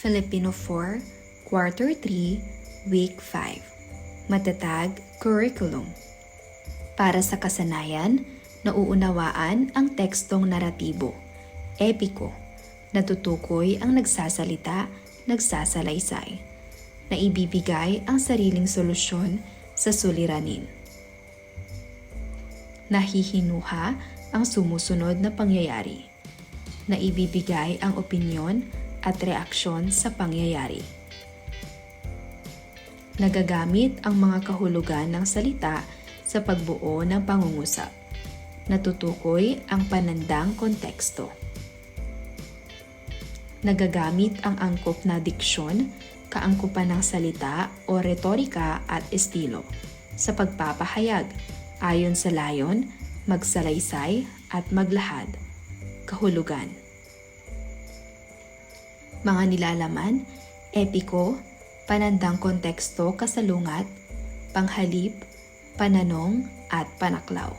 Filipino 4, Quarter 3, Week 5. Matatag Curriculum. Para sa kasanayan, nauunawaan ang tekstong naratibo, epiko, natutukoy ang nagsasalita, nagsasalaysay, na ibibigay ang sariling solusyon sa suliranin. Nahihinuha ang sumusunod na pangyayari, na ibibigay ang opinyon at reaksyon sa pangyayari. Nagagamit ang mga kahulugan ng salita sa pagbuo ng pangungusap. Natutukoy ang panandang konteksto. Nagagamit ang angkop na diksyon, kaangkupan ng salita o retorika at estilo sa pagpapahayag ayon sa layon, magsalaysay at maglahad. Kahulugan. Mga nilalaman, epiko, panandang konteksto kasalungat, panghalip, pananong at panaklaw.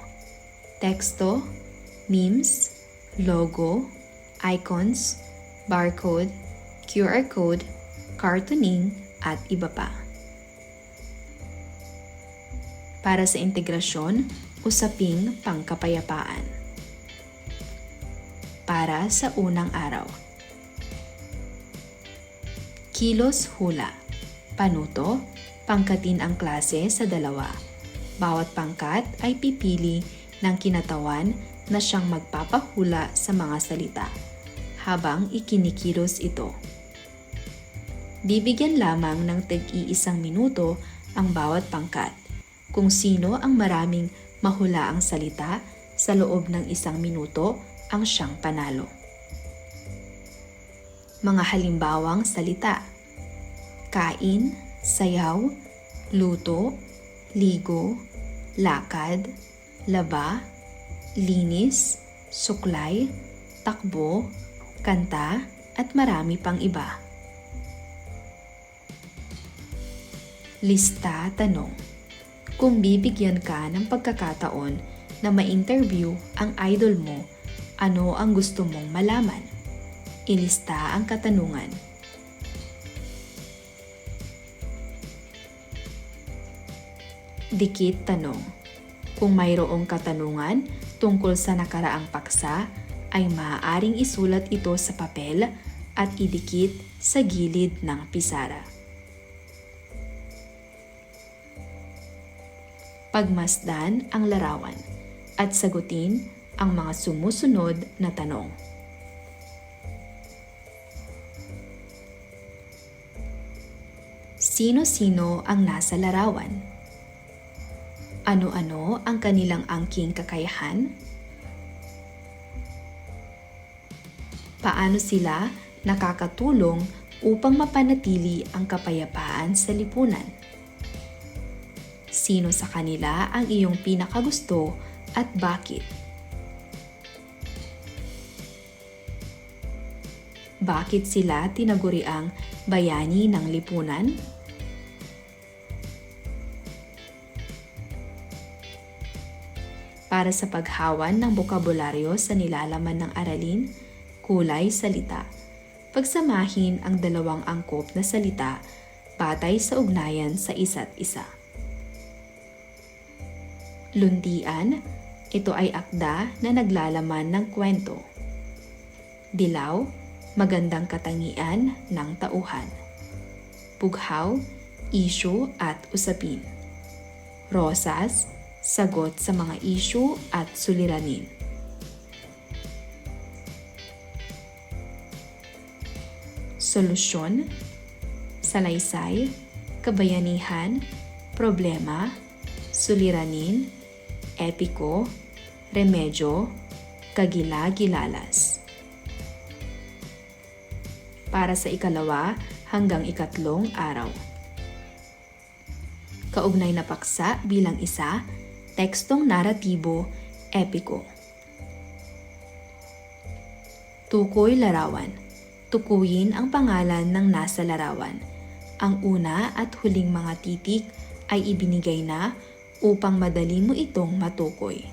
Teksto, memes, logo, icons, barcode, QR code, cartooning at iba pa. Para sa integrasyon, usaping pangkapayapaan. Para sa unang araw. Kilos hula. Panuto, pangkatin ang klase sa dalawa. Bawat pangkat ay pipili ng kinatawan na siyang magpapahula sa mga salita habang ikinikilos ito. Bibigyan lamang ng tig-iisang minuto ang bawat pangkat kung sino ang maraming mahulaang salita sa loob ng 1 minuto ang siyang panalo. Mga halimbawang salita: kain, sayaw, luto, ligo, lakad, laba, linis, suklay, takbo, kanta, at marami pang iba. Lista tanong. Kung bibigyan ka ng pagkakataon na ma-interview ang idol mo, ano ang gusto mong malaman? Ilista ang katanungan. Dikit tanong. Kung mayroong katanungan tungkol sa nakaraang paksa, ay maaaring isulat ito sa papel at idikit sa gilid ng pisara. Pagmasdan ang larawan at sagutin ang mga sumusunod na tanong. Sino-sino ang nasa larawan? Ano-ano ang kanilang angking kakayahan? Paano sila nakakatulong upang mapanatili ang kapayapaan sa lipunan? Sino sa kanila ang iyong pinakagusto at bakit? Bakit sila tinaguriang bayani ng lipunan? Para sa paghawan ng bokabularyo sa nilalaman ng aralin, kulay salita. Pagsamahin ang dalawang angkop na salita batay sa ugnayan sa isa't isa. Lundian, ito ay akda na naglalaman ng kwento. Dilaw, magandang katangian ng tauhan. Pughaw, issue at usapin. Rosas, sagot sa mga issue at suliranin. Solusyon, salaysay, kabayanihan, problema, suliranin, epiko, remedyo, kagila-gilalas. Para sa 2 hanggang 3 araw. Kaugnay na paksa bilang isa, tekstong naratibo, epiko. Tukoy larawan. Tukuyin ang pangalan ng nasa larawan. Ang una at huling mga titik ay ibinigay na upang madali mo itong matukoy.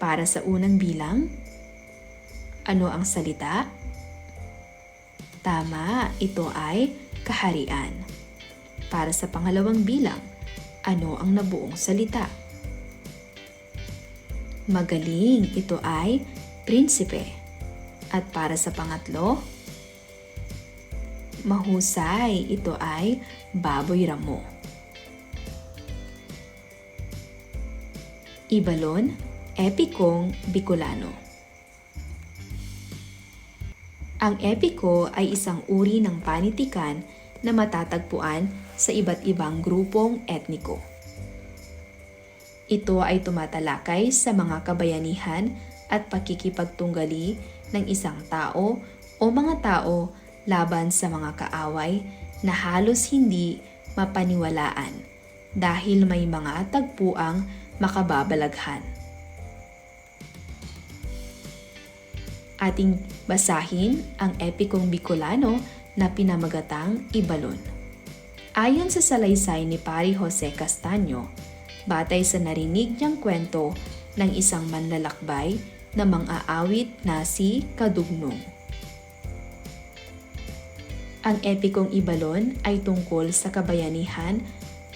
Para sa unang bilang, Ano ang salita? Tama, ito ay kaharian. Para sa pangalawang bilang, ano ang nabuong salita? Magaling, ito ay prinsipe. At para sa pangatlo, mahusay, ito ay baboy ramo. Ibalon, epikong Bicolano. Ang epiko ay isang uri ng panitikan na matatagpuan sa iba't ibang grupong etniko. Ito ay tumatalakay sa mga kabayanihan at pakikipagtunggali ng isang tao o mga tao laban sa mga kaaway na halos hindi mapaniwalaan dahil may mga tagpuang makababalaghan. Ating basahin ang epikong Bicolano na pinamagatang Ibalon. Ayon sa salaysay ni Pari Jose Castaño, batay sa narinig niyang kwento ng isang manlalakbay na mang-aawit na si Kadugnong. Ang epikong Ibalon ay tungkol sa kabayanihan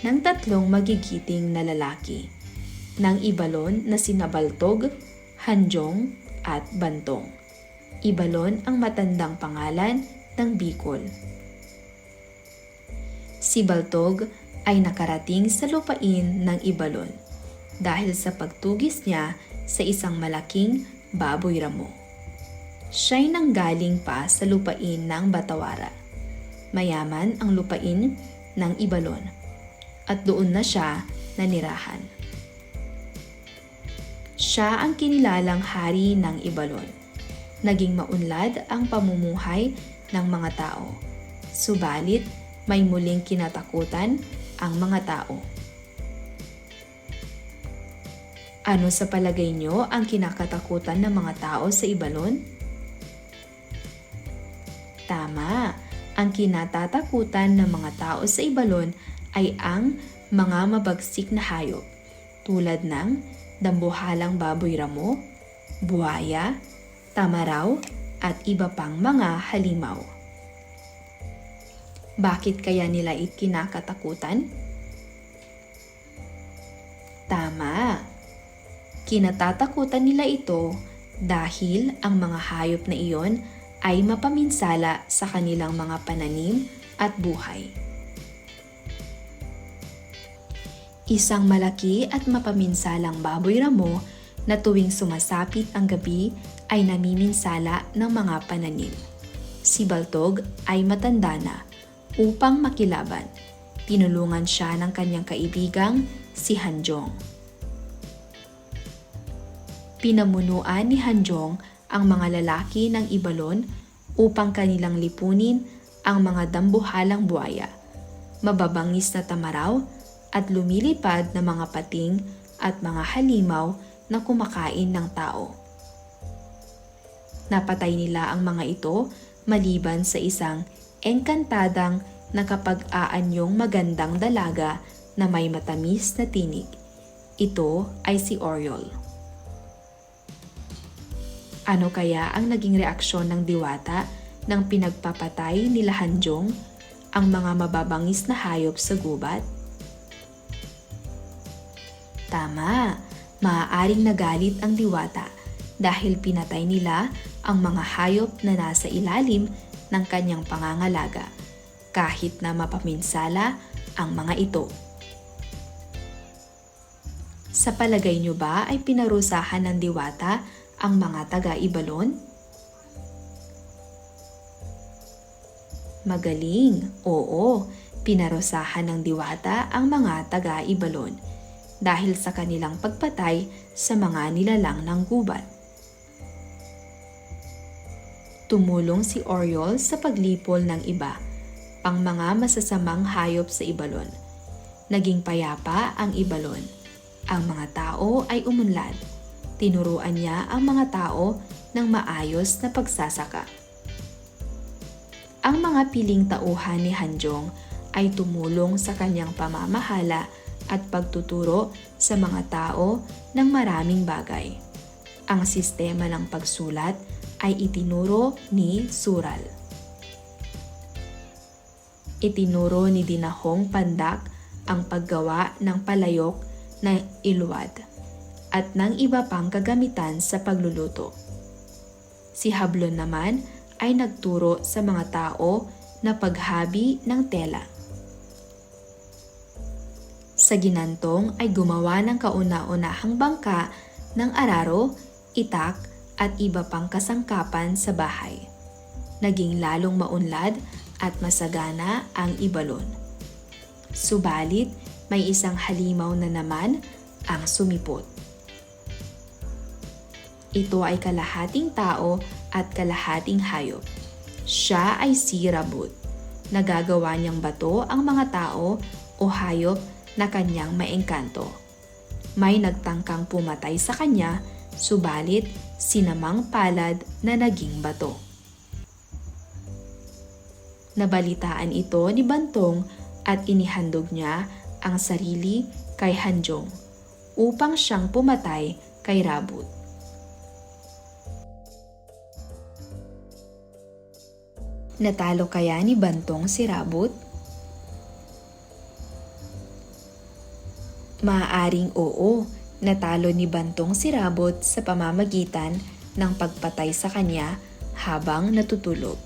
ng tatlong magigiting na lalaki ng Ibalon na sina Baltog, Hanjong at Bantong. Ibalon ang matandang pangalan ng Bicol. Si Baltog ay nakarating sa lupain ng Ibalon dahil sa pagtugis niya sa isang malaking baboy ramo. Siya'y nanggaling pa sa lupain ng Batawara. Mayaman ang lupain ng Ibalon at doon na siya nanirahan. Siya ang kinilalang hari ng Ibalon. Naging maunlad ang pamumuhay ng mga tao. Subalit, may muling kinatakutan ang mga tao. Ano sa palagay nyo ang kinakatakutan ng mga tao sa Ibalon? Tama, ang kinatatakutan ng mga tao sa Ibalon ay ang mga mabagsik na hayop tulad ng dambuhalang baboy ramo, buhaya, tamaraw, at iba pang mga halimaw. Bakit kaya nila kinakatakutan? Tama, kinatatakutan nila ito dahil ang mga hayop na iyon ay mapaminsala sa kanilang mga pananim at buhay. Isang malaki at mapaminsalang baboy ramo na tuwing sumasapit ang gabi ay namiminsala ng mga pananim. Si Baltog ay matanda na. Upang makilaban, tinulungan siya ng kanyang kaibigang si Hanjong. Pinamunuan ni Hanjong ang mga lalaki ng Ibalon upang kanilang lipunin ang mga dambuhalang buhaya, mababangis na tamaraw at lumilipad na mga pating at mga halimaw na kumakain ng tao. Napatay nila ang mga ito maliban sa isang engkantadang nakapag-aanyong magandang dalaga na may matamis na tinig. Ito ay si Oriol. Ano kaya ang naging reaksyon ng diwata nang pinagpapatay nila Hanjong ang mga mababangis na hayop sa gubat? Tama, maaaring nagalit ang diwata dahil pinatay nila ang mga hayop na nasa ilalim ng kanyang pangangalaga kahit na mapaminsala ang mga ito. Sa palagay nyo ba ay pinarusahan ng diwata ang mga taga-Ibalon? Magaling, oo, pinarusahan ng diwata ang mga taga-Ibalon dahil sa kanilang pagpatay sa mga nilalang ng gubat. Tumulong si Oriol sa paglipol ng iba, pang mga masasamang hayop sa Ibalon. Naging payapa ang Ibalon. Ang mga tao ay umunlad. Tinuruan niya ang mga tao ng maayos na pagsasaka. Ang mga piling tauhan ni Hanjong ay tumulong sa kanyang pamamahala at pagtuturo sa mga tao ng maraming bagay. Ang sistema ng pagsulat ay itinuro ni Sural. Itinuro ni Dinahong Pandak ang paggawa ng palayok na iluwad at ng iba pang kagamitan sa pagluluto. Si Hablon naman ay nagturo sa mga tao na paghabi ng tela. Sa ginantong ay gumawa ng kauna-unahang bangka ng araro, itak at iba pang kasangkapan sa bahay. Naging lalong maunlad at masagana ang ibalon. Subalit, may isang halimaw na naman ang sumipot. Ito ay kalahating tao at kalahating hayop. Siya ay si Rabut. Nagagawa niyang bato ang mga tao o hayop na kanyang maengkanto. May nagtangkang pumatay sa kanya, subalit sinamang palad na naging bato. Nabalitaan ito ni Bantong at inihandog niya ang sarili kay Hanjong upang siyang pumatay kay Rabut. Natalo kaya ni Bantong si Rabut? Maaaring oo, natalo ni Bantong si Rabut sa pamamagitan ng pagpatay sa kanya habang natutulog.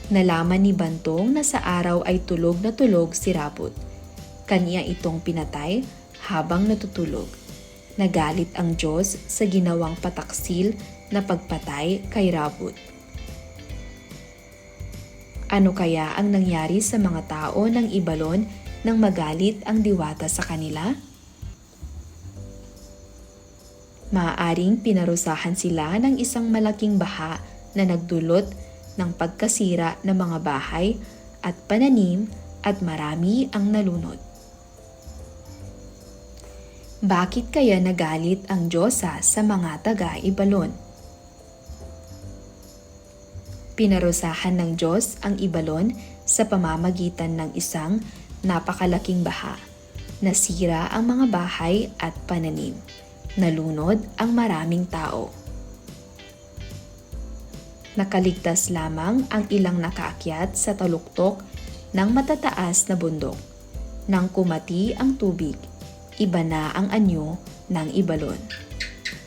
Nalaman ni Bantong na sa araw ay tulog na tulog si Rabut. Kanya itong pinatay habang natutulog. Nagalit ang Diyos sa ginawang pataksil na pagpatay kay Rabut. Ano kaya ang nangyari sa mga tao ng Ibalon nang magalit ang diwata sa kanila? Maaaring pinarusahan sila ng isang malaking baha na nagdulot ng pagkasira ng mga bahay at pananim at marami ang nalunod. Bakit kaya nagalit ang Diyosa sa mga taga-Ibalon? Pinarusahan ng Diyos ang Ibalon sa pamamagitan ng isang napakalaking baha. Nasira ang mga bahay at pananim. Nalunod ang maraming tao. Nakaligtas lamang ang ilang nakaakyat sa taluktok ng matataas na bundok. Nang kumati ang tubig, iba na ang anyo ng Ibalon.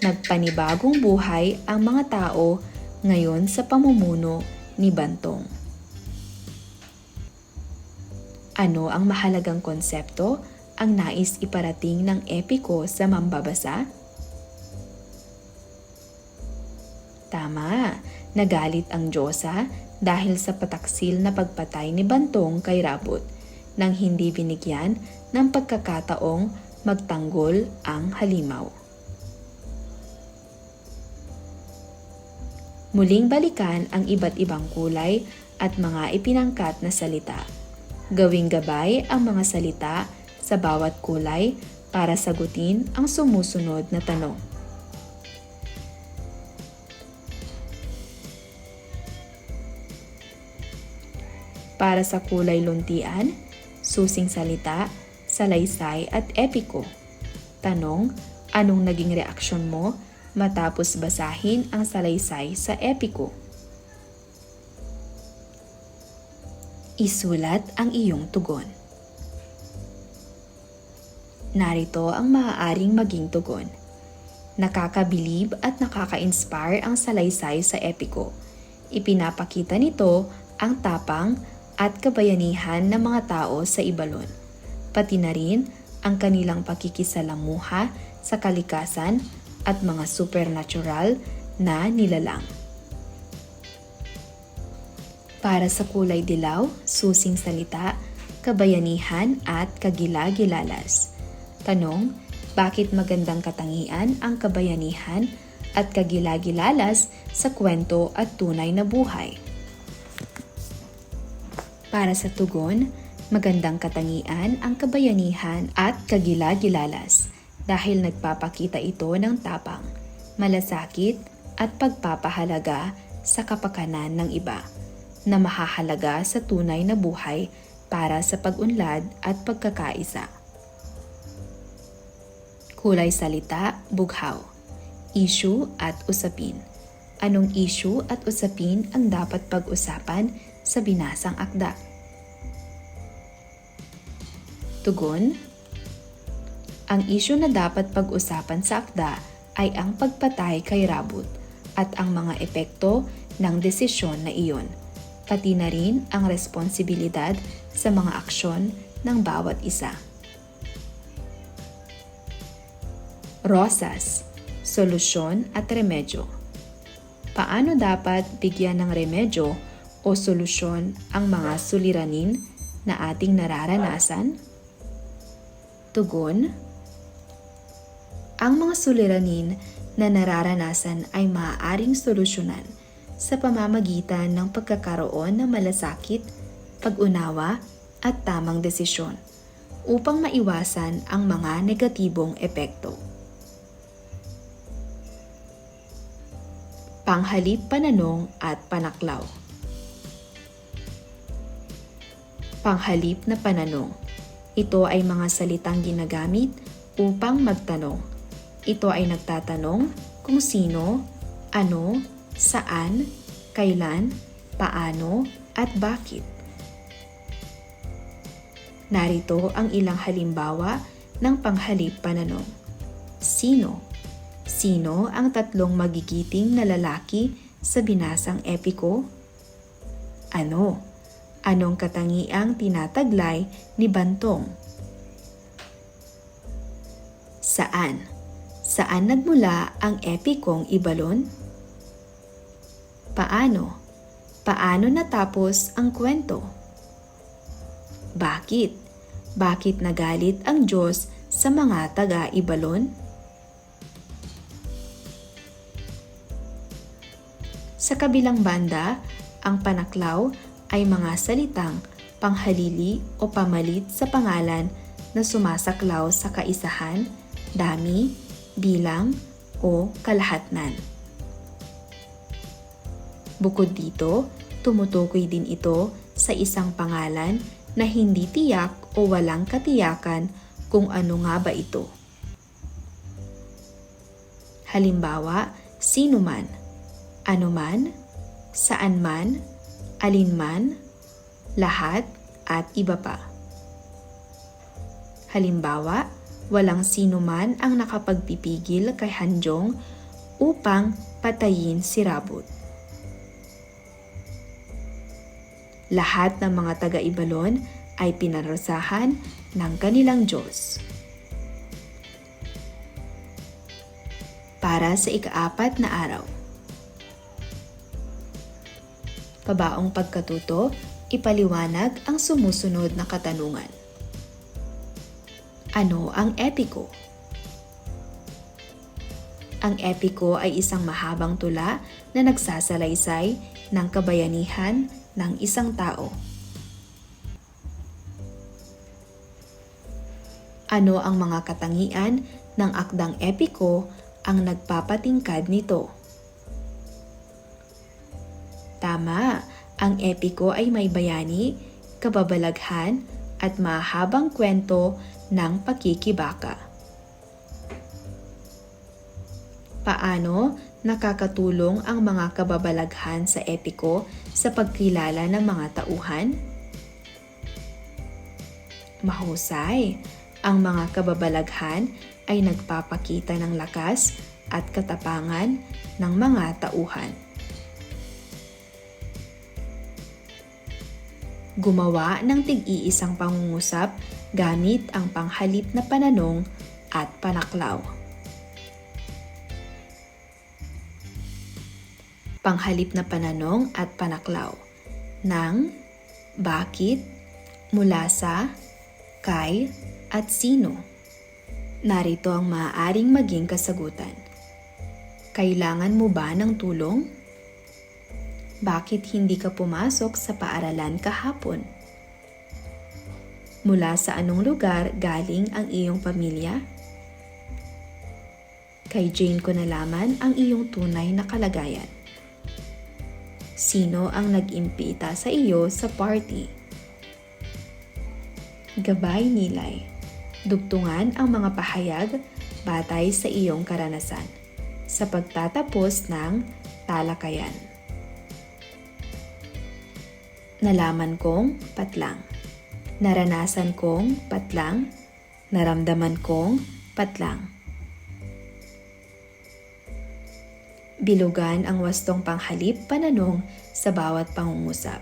Nagpanibagong buhay ang mga tao ngayon sa pamumuno ni Bantong. Ano ang mahalagang konsepto ang nais iparating ng epiko sa mambabasa? Tama, nagalit ang Diyosa dahil sa pataksil na pagpatay ni Bantong kay Rabut nang hindi binigyan ng pagkakataong magtanggol ang halimaw. Muling balikan ang iba't ibang kulay at mga ipinangkat na salita. Gawing gabay ang mga salita sa bawat kulay para sagutin ang sumusunod na tanong. Para sa kulay luntian, susing salita, salaysay at epiko. Tanong, anong naging reaksyon mo matapos basahin ang salaysay sa epiko? Isulat ang iyong tugon. Narito ang maaaring maging tugon. Nakakabilib at nakaka-inspire ang salaysay sa epiko. Ipinapakita nito ang tapang at kabayanihan ng mga tao sa Ibalon, pati na rin ang kanilang pakikisalamuha sa kalikasan at mga supernatural na nilalang. Para sa kulay dilaw, susing salita, kabayanihan at kagila-gilalas. Tanong, bakit magandang katangian ang kabayanihan at kagila-gilalas sa kwento at tunay na buhay? Para sa tugon, magandang katangian ang kabayanihan at kagila-gilalas dahil nagpapakita ito ng tapang, malasakit at pagpapahalaga sa kapakanan ng iba na mahahalaga sa tunay na buhay para sa pag-unlad at pagkakaisa. Kulay salita, bughaw. Issue at usapin. Anong issue at usapin ang dapat pag-usapan sa binasang akda? Tugon. Ang issue na dapat pag-usapan sa akda ay ang pagpatay kay Rabut at ang mga epekto ng desisyon na iyon, pati na rin ang responsibilidad sa mga aksyon ng bawat isa. Rosas, solusyon at remedyo. Paano dapat bigyan ng remedyo o solusyon ang mga suliranin na ating nararanasan? Tugon. Ang mga suliranin na nararanasan ay maaaring solusyonan sa pamamagitan ng pagkakaroon ng malasakit, pag-unawa at tamang desisyon upang maiwasan ang mga negatibong epekto. Panghalip pananong at panaklaw. Panghalip na pananong. Ito ay mga salitang ginagamit upang magtanong. Ito ay nagtatanong kung sino, ano, saan, kailan, paano, at bakit. Narito ang ilang halimbawa ng panghalip pananong. Sino? Sino ang tatlong magigiting na lalaki sa binasang epiko? Ano? Anong katangiang tinataglay ni Bantong? Saan? Saan nagmula ang epikong Ibalon? Paano? Paano natapos ang kwento? Bakit? Bakit nagalit ang Diyos sa mga taga-Ibalon? Sa kabilang banda, ang panaklaw ay mga salitang panghalili o pamalit sa pangalan na sumasaklaw sa kaisahan, dami, bilang, o kalahatnan. Bukod dito, tumutukoy din ito sa isang pangalan na hindi tiyak o walang katiyakan kung ano nga ba ito. Halimbawa, sino man, ano man, saan man, alin man, lahat, at iba pa. Halimbawa, walang sino man ang nakapagpipigil kay Hanjong upang patayin si Rabut. Lahat ng mga taga-Ibalon ay pinarusahan ng kanilang Diyos. Para sa ika-4 na araw. Pabaong pagkatuto, ipaliwanag ang sumusunod na katanungan. Ano ang epiko? Ang epiko ay isang mahabang tula na nagsasalaysay ng kabayanihan ng isang tao. Ano ang mga katangian ng akdang epiko ang nagpapatingkad nito? Tama, ang epiko ay may bayani, kababalaghan, at mahabang kwento ng pakikibaka. Paano nakakatulong ang mga kababalaghan sa epiko sa pagkilala ng mga tauhan? Mahusay, ang mga kababalaghan ay nagpapakita ng lakas at katapangan ng mga tauhan. Gumawa ng tig-iisang pangungusap gamit ang panghalip na pananong at panaklaw. Panghalip na pananong at panaklaw ng bakit, mula sa, kay, at sino. Narito ang maaaring maging kasagutan. Kailangan mo ba ng tulong? Bakit hindi ka pumasok sa paaralan kahapon? Mula sa anong lugar galing ang iyong pamilya? Kay Jane ko nalaman ang iyong tunay na kalagayan. Sino ang nag-impita sa iyo sa party? Gabay nilay. Dugtungan ang mga pahayag batay sa iyong karanasan. sa pagtatapos ng talakayan. Nalaman kong patlang. Naranasan kong patlang. Naramdaman kong patlang. Bilugan ang wastong panghalip pananong sa bawat pangungusap.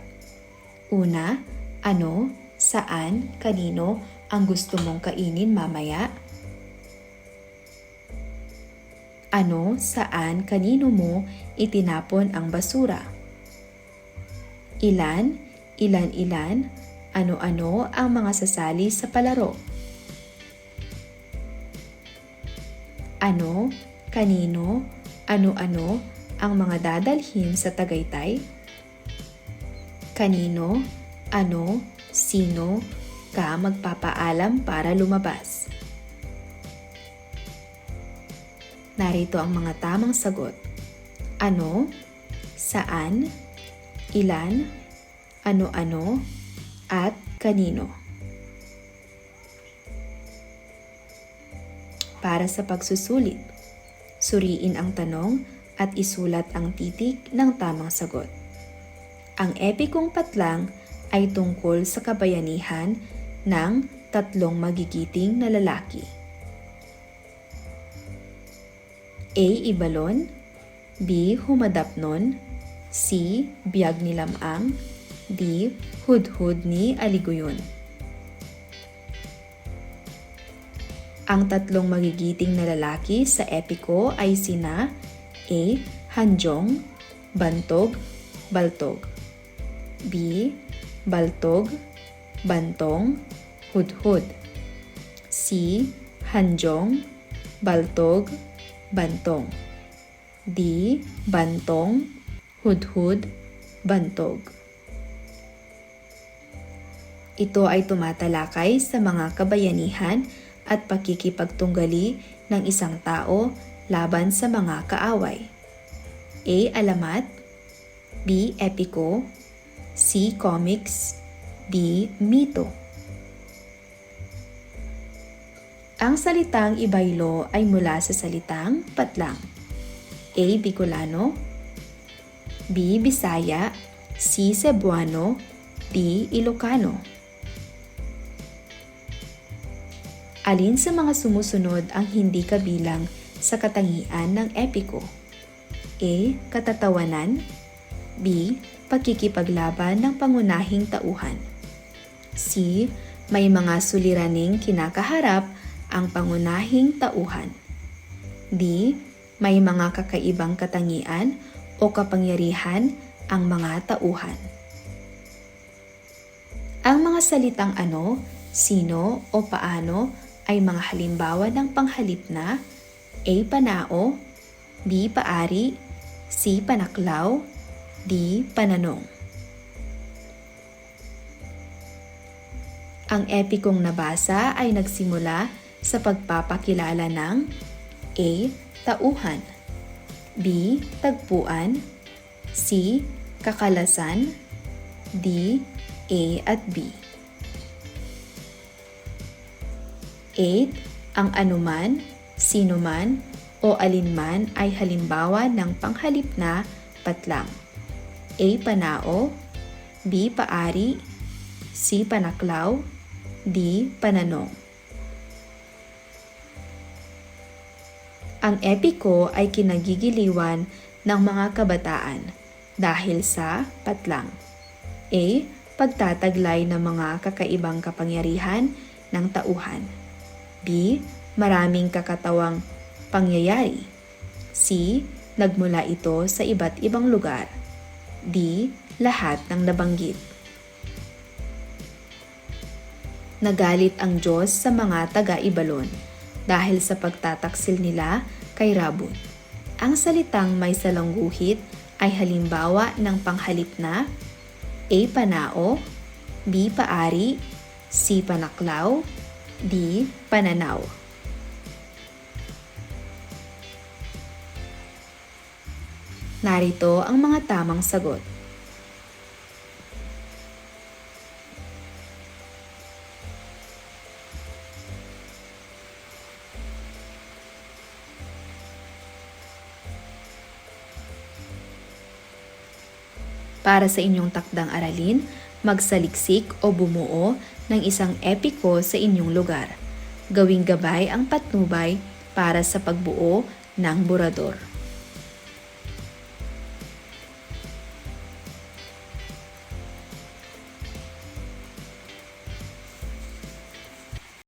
Una, ano, saan, kanino ang gusto mong kainin mamaya? Ano, saan, kanino mo itinapon ang basura? Ilan, ilan, ano-ano ang mga sasali sa palaro? Ano, kanino, ano-ano ang mga dadalhin sa Tagaytay? Kanino, ano, sino ka magpapaalam para lumabas? Narito ang mga tamang sagot. Ano, saan, ilan, ano-ano, at kanino. Para sa pagsusulit, suriin ang tanong at isulat ang titik ng tamang sagot. Ang epikong patlang ay tungkol sa kabayanihan ng tatlong magigiting na lalaki. A. Ibalon, B. Humadapnon, C. Biyag ni Lamang, D. Hudhud ni Aliguyon. Ang tatlong magigiting na lalaki sa epiko ay sina A. Hanjong, Bantog, Baltog, B. Baltog, Bantong, Hudhud, C. Hanjong, Baltog, Bantong, D. Bantong, Hudhud, Bantog. Ito ay tumatalakay sa mga kabayanihan at pakikipagtunggali ng isang tao laban sa mga kaaway. A. Alamat, B. Epiko, C. Comics, D. Mito. Ang salitang Ibaylo ay mula sa salitang patlang. A. Bicolano, B. Bisaya, C. Cebuano, D. Ilocano. Alin sa mga sumusunod ang hindi kabilang sa katangian ng epiko? A. Katatawanan, B. Pagkikipaglaban ng pangunahing tauhan, C. May mga suliraning kinakaharap ang pangunahing tauhan, D. May mga kakaibang katangian o kapangyarihan ang mga tauhan. Ang mga salitang ano, sino o paano ay mga halimbawa ng panghalip na A. Panao, B. Paari, C. Panaklaw, D. Pananong. Ang epikong nabasa ay nagsimula sa pagpapakilala ng A. Tauhan, B. Tagpuan, C. Kakalasan, D. A at B. 8. Ang anuman, sinuman, o alinman ay halimbawa ng panghalip na patlang. A. Panao, B. Paari, C. Panaklaw, D. Pananong. Ang epiko ay kinagigiliwan ng mga kabataan dahil sa patlang. A. Pagtataglay ng mga kakaibang kapangyarihan ng tauhan. B. Maraming kakatawang pangyayari. C. Nagmula ito sa iba't ibang lugar. D. Lahat ng nabanggit. Nagalit ang Diyos sa mga taga-Ibalon dahil sa pagtataksil nila kay Rabun. Ang salitang may salangguhit ay halimbawa ng panghalip na A. Panao, B. Paari, C. Panaklaw, D. Pananaw. Narito ang mga tamang sagot. Para sa inyong takdang aralin, magsaliksik o bumuo ng isang epiko sa inyong lugar. Gawing gabay ang patnubay para sa pagbuo ng burador.